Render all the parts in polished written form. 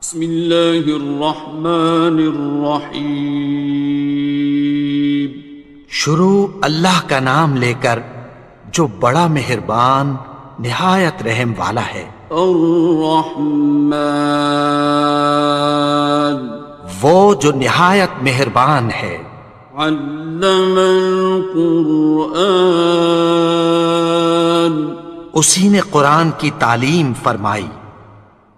بسم اللہ الرحمن الرحیم۔ شروع اللہ کا نام لے کر جو بڑا مہربان نہایت رحم والا ہے۔ الرحمن، وہ جو نہایت مہربان ہے۔ علم القرآن، اسی نے قرآن کی تعلیم فرمائی۔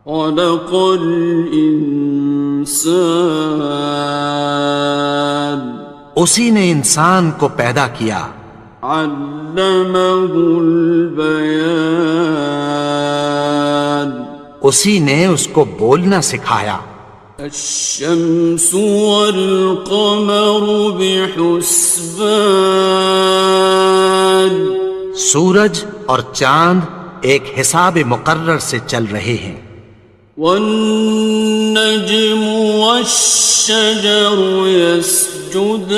خلق الانسان، اسی نے انسان کو پیدا کیا۔ علمہ البیان، اسی نے اس کو بولنا سکھایا۔ الشمس والقمر بحسبان، سورج اور چاند ایک حساب مقرر سے چل رہے ہیں۔ والنجم والشجر يسجدان،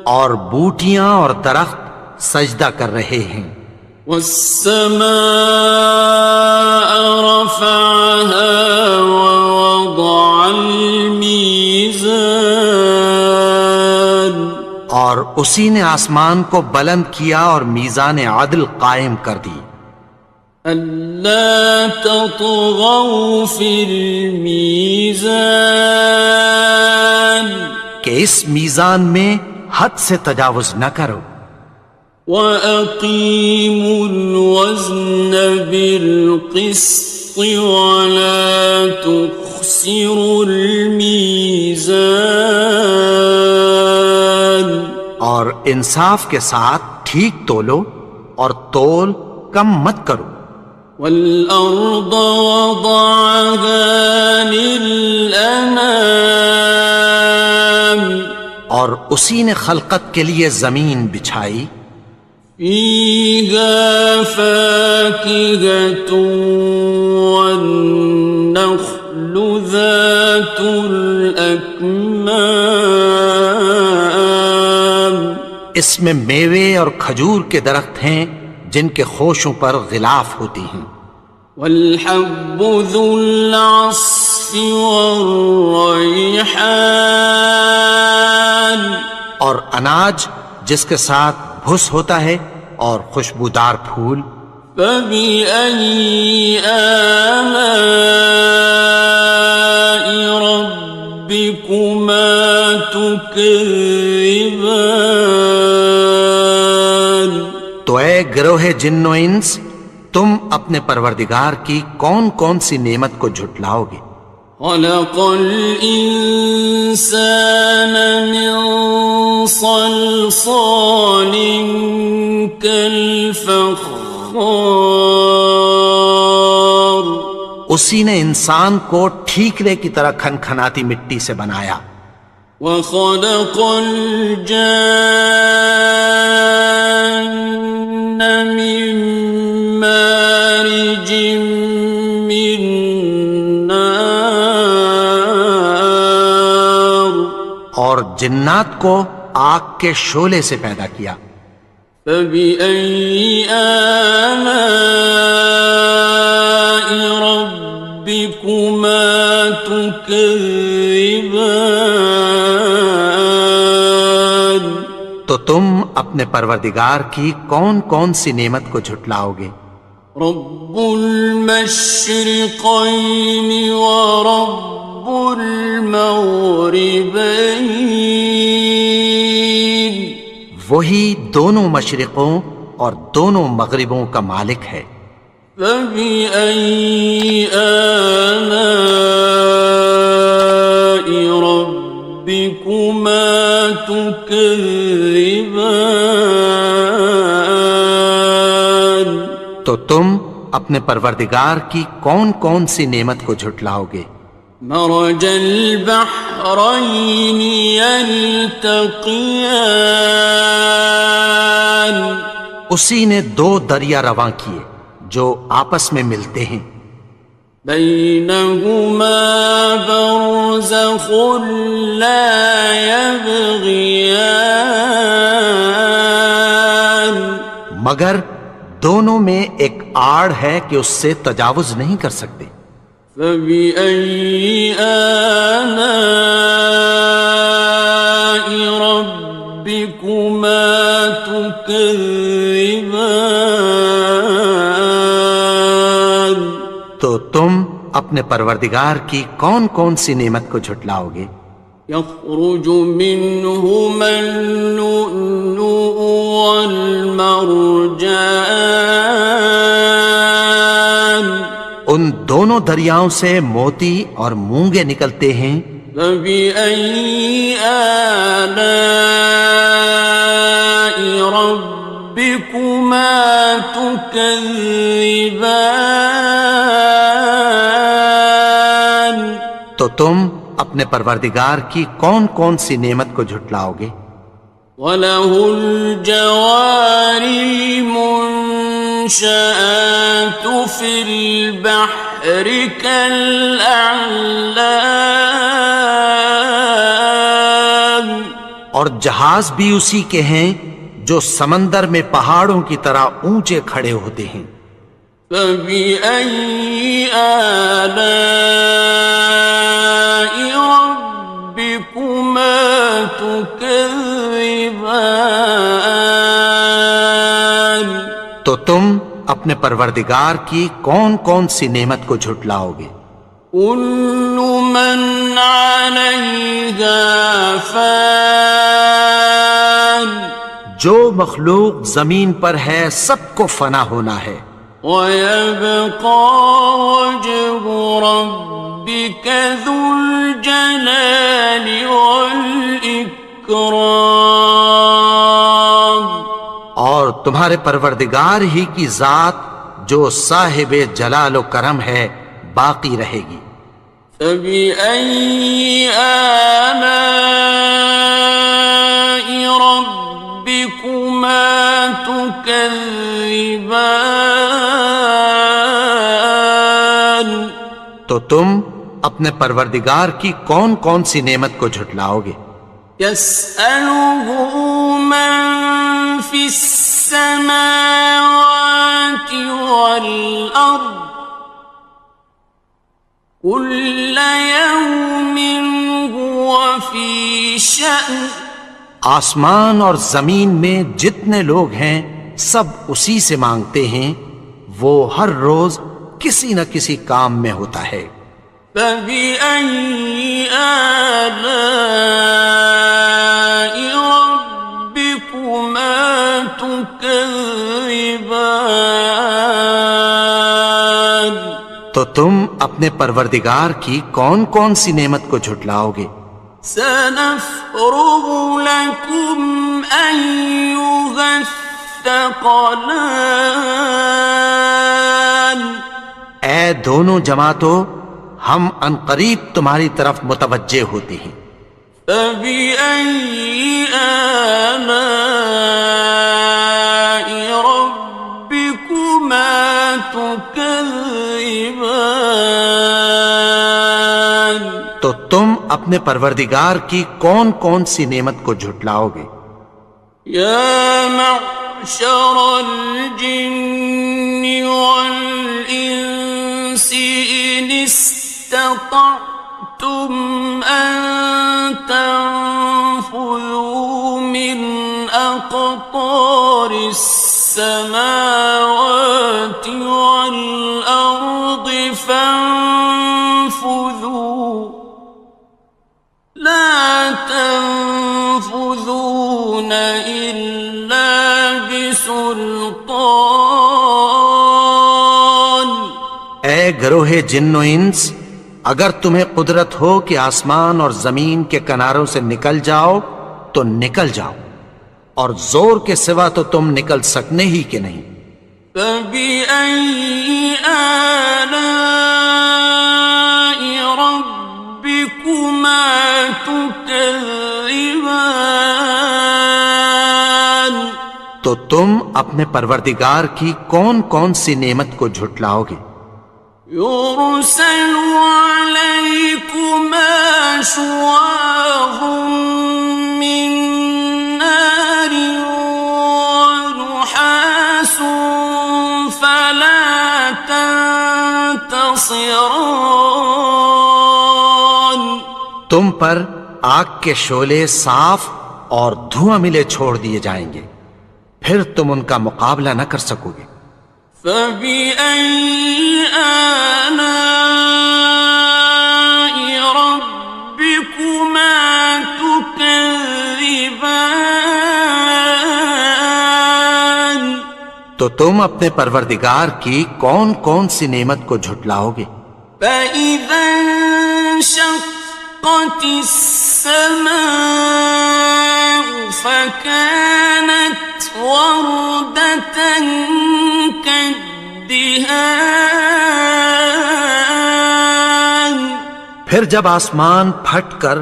اور بوٹیاں اور درخت سجدہ کر رہے ہیں۔ والسماء رفعها ووضع الميزان، اور اسی نے آسمان کو بلند کیا اور میزان عدل قائم کر دی۔ ألا تطغوا في الميزان، کہ اس میزان میں حد سے تجاوز نہ کرو۔ وَأَقِيمُوا الْوَزْنَ بِالْقِسْطِ وَلَا تُخْسِرُوا الْمِيزَانَ، اور انصاف کے ساتھ ٹھیک تولو اور تول کم مت کرو۔ وَالْأَرْضَ وَضَعَهَا لِلْأَنَامِ، اور اسی نے خلقت کے لیے زمین بچھائی۔ فِيهَا فَاكِهَةٌ وَالنَّخْلُ ذَاتُ الْأَكْمَامِ، اس میں میوے اور کھجور کے درخت ہیں جن کے خوشوں پر غلاف ہوتی ہیں۔ وَالْحَبُّ ذُو الْعَصْفِ وَالرَّيْحَانِ، اور اناج جس کے ساتھ بھس ہوتا ہے اور خوشبودار پھول۔ فَبِأَيِّ آلَاءِ رَبِّكُمَا تُكَذِّبَانِ، تو اے گروہ جن و انس، تم اپنے پروردگار کی کون کون سی نعمت کو جھٹلاؤ گے؟ خَلَقَ الْإِنسَانَ مِنْ صَلْصَالٍ كَالْفَخَّارِ، اسی نے انسان کو ٹھیکرے کی طرح کھنکھناتی مٹی سے بنایا۔ وَخَلَقَ الْجَانَّ مِن مَّارِجٍ مِّن نَّارٍ، اور جنات کو آگ کے شعلے سے پیدا کیا۔ فَبِأَيِّ آلَاءِ رَبِّكُمَا تُكَذِّبَانِ، تو تم اپنے پروردگار کی کون کون سی نعمت کو جھٹلاؤ گے؟ رب المشرقین ورب المغربین، وہی دونوں مشرقوں اور دونوں مغربوں کا مالک ہے۔ فَبِأَيِّ آلَاءِ رَبِّكُمَا تُكَذِّبَانِ، تو تم اپنے پروردگار کی کون کون سی نعمت کو جھٹلاؤ گے؟ مرج البحرین یلتقیان، اسی نے دو دریا رواں کیے جو آپس میں ملتے ہیں۔ بینہما برزخ لا یبغیان، مگر دونوں میں ایک آڑ ہے کہ اس سے تجاوز نہیں کر سکتے۔ فبأي آلاء ربكما تكذبان؟ تو تم اپنے پروردگار کی کون کون سی نعمت کو جھٹلاؤ گے؟ يخرج منهما اللؤلؤ والمرجان، ان دونوں دریاؤں سے موتی اور مونگے نکلتے ہیں۔ فبأي آلاء ربكما تكذبان؟ تو تم اپنے پروردگار کی کون کون سی نعمت کو جھٹلاؤ گے؟ وَلَهُ الْجَوَارِ الْمُنشَآتُ فِي الْبَحْرِ كَالْأَعْلَامِ، اور جہاز بھی اسی کے ہیں جو سمندر میں پہاڑوں کی طرح اونچے کھڑے ہوتے ہیں۔ فَبِأَيِّ آلَاءِ رَبِّكُمَا تُكَذِّبَانِ؟ تو تم اپنے پروردگار کی کون کون سی نعمت کو جھٹلاؤ گے؟ كُلُّ مَنْ عَلَيْهَا فَانٍ، جو مخلوق زمین پر ہے سب کو فنا ہونا ہے۔ وَيَبْقَى وَجْهُ رَبِّكَ ذُو الْجَلَالِ وَالْإِكْرَامِ، اور تمہارے پروردگار ہی کی ذات جو صاحب جلال و کرم ہے باقی رہے گی۔ فَبِأَيِّ آلَاءِ رَبِّكُمَا تُكَذِّبَانِ؟ تو تم اپنے پروردگار کی کون کون سی نعمت کو جھٹلاؤ گے؟ يَسْأَلُهُ مَن فِي السَّمَاوَاتِ وَالْأَرْضِ كُلَّ يَوْمٍ هُوَ فِي شَأْنٍ، آسمان اور زمین میں جتنے لوگ ہیں سب اسی سے مانگتے ہیں، وہ ہر روز کسی نہ کسی کام میں ہوتا ہے۔ فَبِأَيِّ آلَاءِ رَبِّكُمَا تُكَذِّبَانِ؟ تو تم اپنے پروردگار کی کون کون سی نعمت کو جھٹلاؤ گے؟ سَنَفْرُغُ لَكُمْ أَيُّهَ الثَّقَلَانِ، اے دونوں جماعتوں، ہم عنقریب تمہاری طرف متوجہ ہوتے ہیں۔ فَبِأَيِّ آلَاءِ رَبِّكُمَا تُكَذِّبَانِ؟ تو تم اپنے پروردگار کی کون کون سی نعمت کو جھٹلاؤ گے؟ يَا مَعْشَرَ الْجِنِّ وَالْإِنسِ إِنِ اسْتَطَعْتُمْ أَن تَنفُذُوا مِنْ أَقْطَارِ السَّمَاوَاتِ وَالْأَرْضِ فَانفُذُوا، لَا تَنفُذُونَ إِلَّا بِسُلْطَانٍ۔ اے گروہ جن و انس، اگر تمہیں قدرت ہو کہ آسمان اور زمین کے کناروں سے نکل جاؤ تو نکل جاؤ، اور زور کے سوا تو تم نکل سکنے ہی کہ نہیں۔ فَبِأَيِّ آلَاءِ رَبِّكُمَا تُكَذِّبَانِ؟ تو تم اپنے پروردگار کی کون کون سی نعمت کو جھٹلاؤ گے؟ يُرْسَلُ عَلَيْكُمَا شُوَاظٌ مِّن نَّارٍ وَنُحَاسٌ خاصران. تم پر آگ کے شعلے صاف اور دھواں ملے چھوڑ دیے جائیں گے، پھر تم ان کا مقابلہ نہ کر سکو گے۔ فبأي آلاء ربكما تكذبان. تو تم اپنے پروردگار کی کون کون سی نعمت کو جھٹلاؤ گے؟ فإذا انشقت السماء فكانت وردة كالدهان. پھر جب آسمان پھٹ کر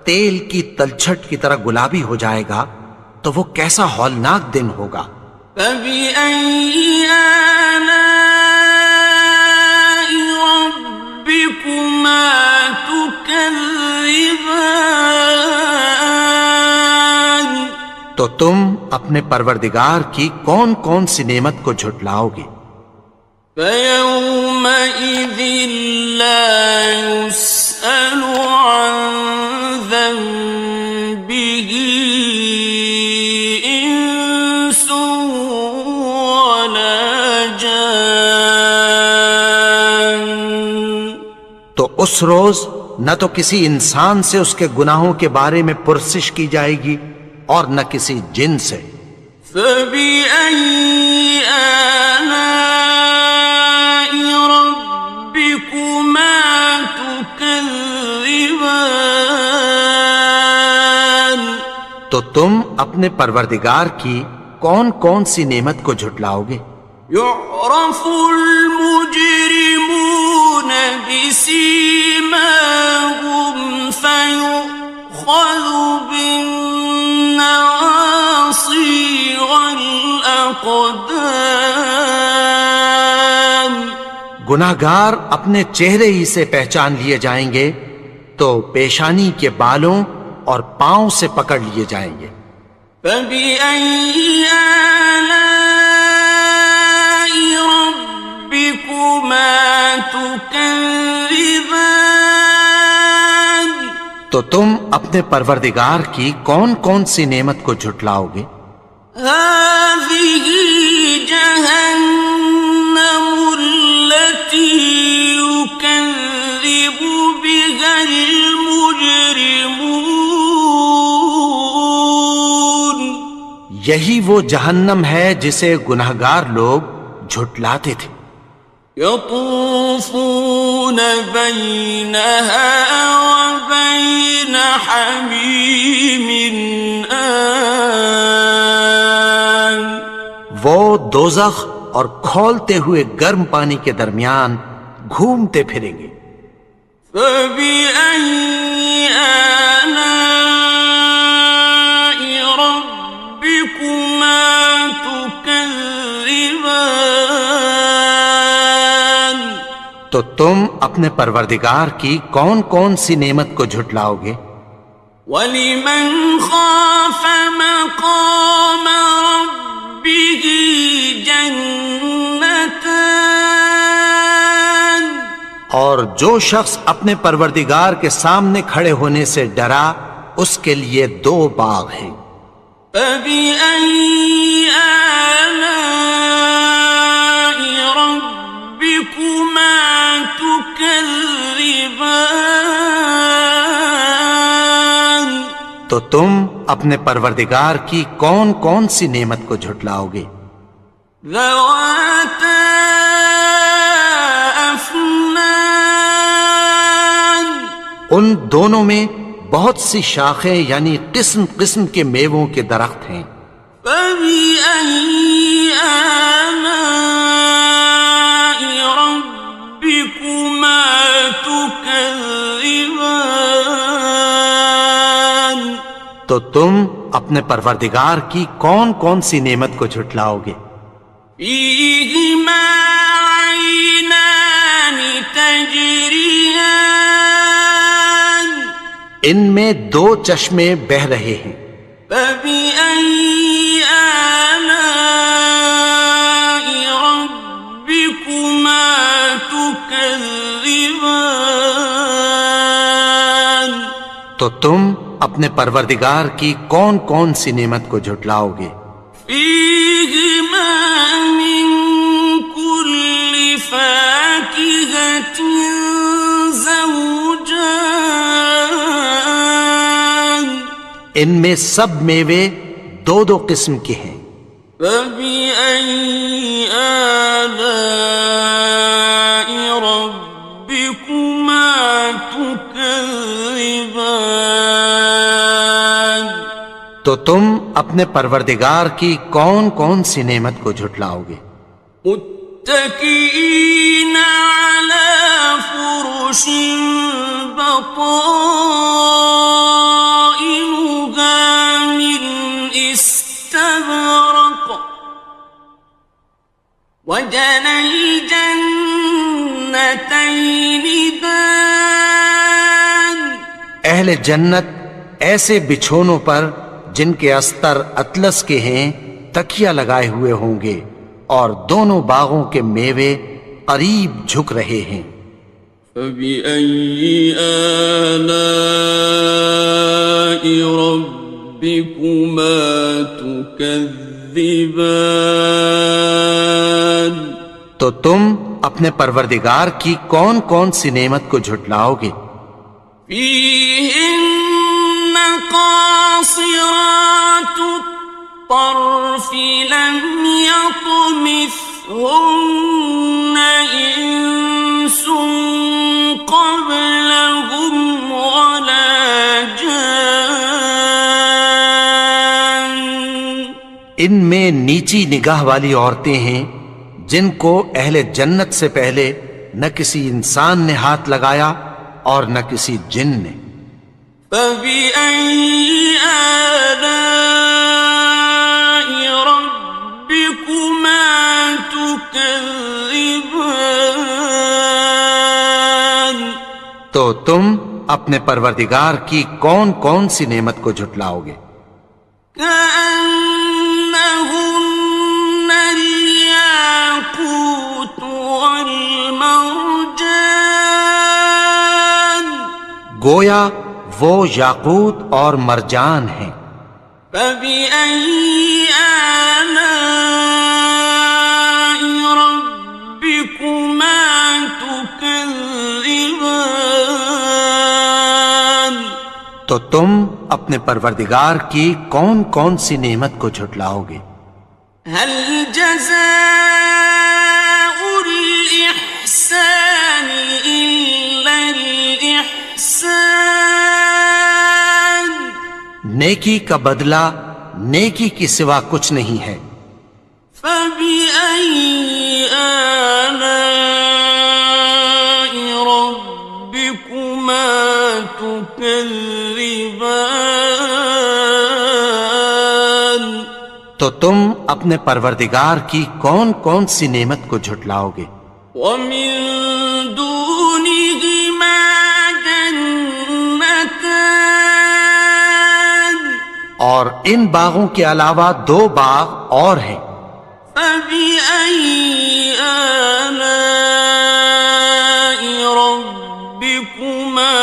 تیل کی تلچھٹ کی طرح گلابی ہو جائے گا تو وہ کیسا ہولناک دن ہوگا۔ فبأي آلاء ربكما تكذبان. تو تم اپنے پروردگار کی کون کون سی نعمت کو جھٹلاؤ گے؟ فيومئذ لا يسأل عن ذنبه إنس ولا جان. تو اس روز نہ تو کسی انسان سے اس کے گناہوں کے بارے میں پرسش کی جائے گی اور نہ کسی جن سے۔ فبأي آلاء ربكما تكذبان. تو تم اپنے پروردگار کی کون کون سی نعمت کو جھٹلاؤ گے؟ يعرف المجرمون بسيماهم فيؤخذ بالنواصي والأقدام. گناہگار اپنے چہرے ہی سے پہچان لیے جائیں گے تو پیشانی کے بالوں اور پاؤں سے پکڑ لیے جائیں گے۔ فبأي آلاء ربكما تكذبان. تو تم اپنے پروردگار کی کون کون سی نعمت کو جھٹلاؤ گے؟ هذه جهنم التي يكذب بها المجرمون. یہی وہ جہنم ہے جسے گناہگار لوگ جھٹلاتے تھے۔ يطوفون بينها وبين حميم آن. وہ دوزخ اور کھولتے ہوئے گرم پانی کے درمیان گھومتے پھریں گے۔ فبأي آلاء ربكما تكذبان. تو تم اپنے پروردگار کی کون کون سی نعمت کو جھٹلاؤ گے؟ وَلِمَنْ خَافَ مَقَامَ رَبِّهِ جَنَّتَانِ. اور جو شخص اپنے پروردگار کے سامنے کھڑے ہونے سے ڈرا اس کے لیے دو باغ ہیں۔ فَبِأَيِّ آلَاءِ رَبِّكُمَا تُكَذِّبَانِ. تو تم اپنے پروردگار کی کون کون سی نعمت کو جھٹلاؤ گے؟ ذَوَاتَا أَفْنَانٍ. ان دونوں میں بہت سی شاخیں یعنی قسم قسم کے میووں کے درخت ہیں۔ فَبِأَيِّ آلَاءِ رَبِّكُمَا تُكَذِّبَانِ. تو تم اپنے پروردگار کی کون کون سی نعمت کو جھٹلاؤ گے؟ فِيهِمَا عَيْنَانِ تَجْرِيَانِ. ان میں دو چشمے بہہ رہے ہیں۔ فَبِأَيِّ آلَاءِ رَبِّكُمَا تُكَذِّبَانِ. تكذبان تو تم اپنے پروردگار کی کون کون سی نعمت کو جھٹلاؤ گے؟ فيهما من كل فاكهة زوجان ان میں سب میوے دو دو قسم کے ہیں۔ فبأي آلاء ربكما تكذبان تو تم اپنے پروردگار کی کون کون سی نعمت کو جھٹلاؤ گے؟ متكئين على فرش بطائنها من استبرق وجنى الجنتين دان اہل جنت ایسے بچھونوں پر جن کے استر اطلس کے ہیں تکیہ لگائے ہوئے ہوں گے، اور دونوں باغوں کے میوے قریب جھک رہے ہیں۔ فبأي آلاء ربكما تكذبان تو تم اپنے پروردگار کی کون کون سی نعمت کو جھٹلاؤ گے؟ فيهن قاصرات الطرف لم يطمثهن إنس قبلهم ولا جان ان میں نیچی نگاہ والی عورتیں ہیں جن کو اہل جنت سے پہلے نہ کسی انسان نے ہاتھ لگایا اور نہ کسی جن نے۔ فبأي آلاء ربكما تكذبان تو تم اپنے پروردگار کی کون کون سی نعمت کو جھٹلاؤ گے؟ كأنهن الياقوت والمرجان گویا وہ یاقوت اور مرجان ہیں۔ فبأي آلاء ربكما تكذبان تو تم اپنے پروردگار کی کون کون سی نعمت کو جھٹلاؤ گے؟ هل جزاء الإحسان إلا الإحسان نیکی کا بدلہ نیکی کی سوا کچھ نہیں ہے۔ فبأي آلاء ربكما تكذبان تو تم اپنے پروردگار کی کون کون سی نعمت کو جھٹلاؤ گے؟ ومن دونهما جنتان اور ان باغوں کے علاوہ دو باغ اور ہیں۔ فبأي آلاء ربكما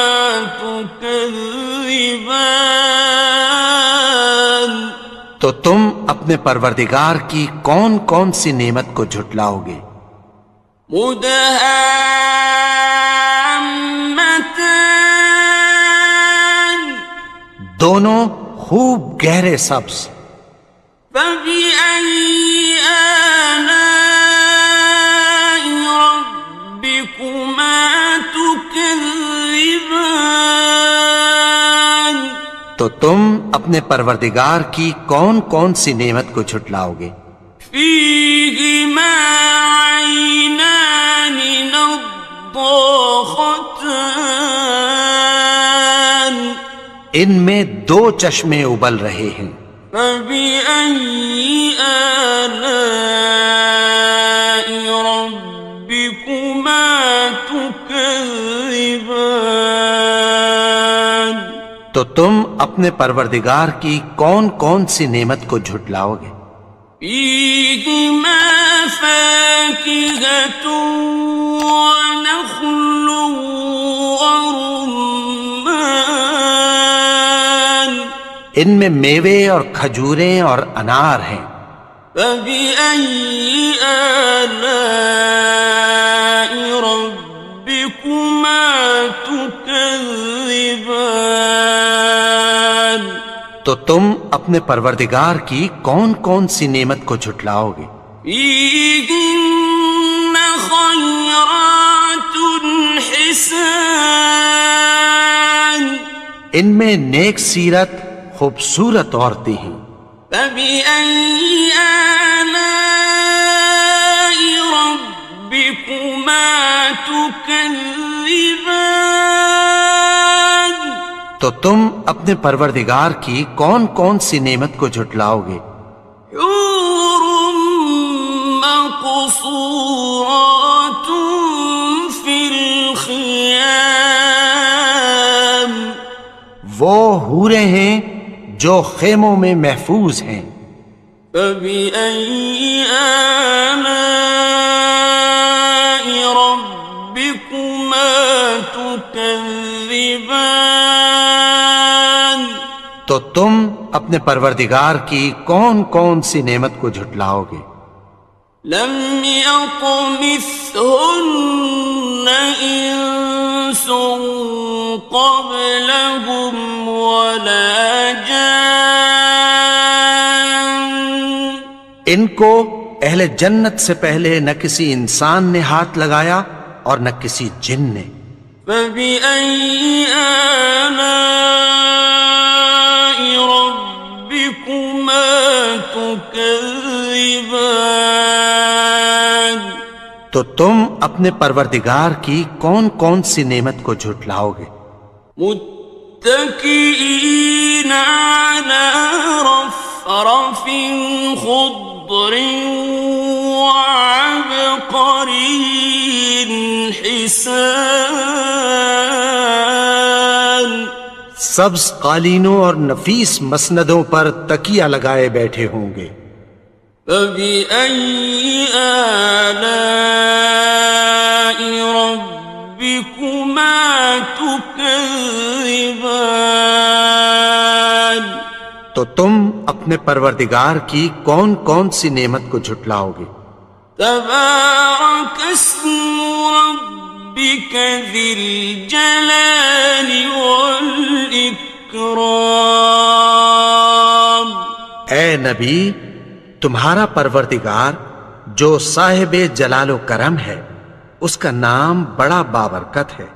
تكذبان تو تم اپنے پروردگار کی کون کون سی نعمت کو جھٹلاؤ گے؟ مدهامتان دونوں خوب گہرے سبز۔ فبأي آلاء ربكما تكذبان تو تم اپنے پروردگار کی کون کون سی نعمت کو جھٹلاؤ گے؟ فيهما عينان نضاختان ان میں دو چشمے ابل رہے ہیں۔ فبأي آلاء ربكما تكذبان تو تم اپنے پروردگار کی کون کون سی نعمت کو جھٹلاؤ گے؟ فيهما فاكهة ونخل ورمان ان میں میوے اور کھجوریں اور انار ہیں. فبأي آلاء ربكما تكذبان تو تم اپنے پروردگار کی کون کون سی نعمت کو جھٹلاؤ گے؟ فيهن خيرات حسان ان میں نیک سیرت خوبصورت عورتیں ہیں. فبأي آلاء ربكما تكذبان تو تم اپنے پروردگار کی کون کون سی نعمت کو جھٹلاؤ گے؟ حور مقصورات في الخيام وہ حوریں ہیں جو خیموں میں محفوظ ہیں. فبأي آلاء ربكما تكذبان تو تم اپنے پروردگار کی کون کون سی نعمت کو جھٹلاؤ گے؟ لم يطمثهن إنس قبلهم ولا جان ان کو اہل جنت سے پہلے نہ کسی انسان نے ہاتھ لگایا اور نہ کسی جن نے. فبأي آلاء ربكما تكذبان تو تم اپنے پروردگار کی کون کون سی نعمت کو جھٹلاؤ گے؟ متكئين على رفرف خضر وعبقري حسان سبز قالینوں اور نفیس مسندوں پر تکیہ لگائے بیٹھے ہوں گے. فبأي آلاء ربكما تكذبان تو تم اپنے پروردگار کی کون کون سی نعمت کو جھٹلاؤ گے؟ تبارك اسم ربك ذي الجلال والإكرام اے نبی، تمہارا پروردگار جو صاحب جلال و کرم ہے، اس کا نام بڑا بابرکت ہے.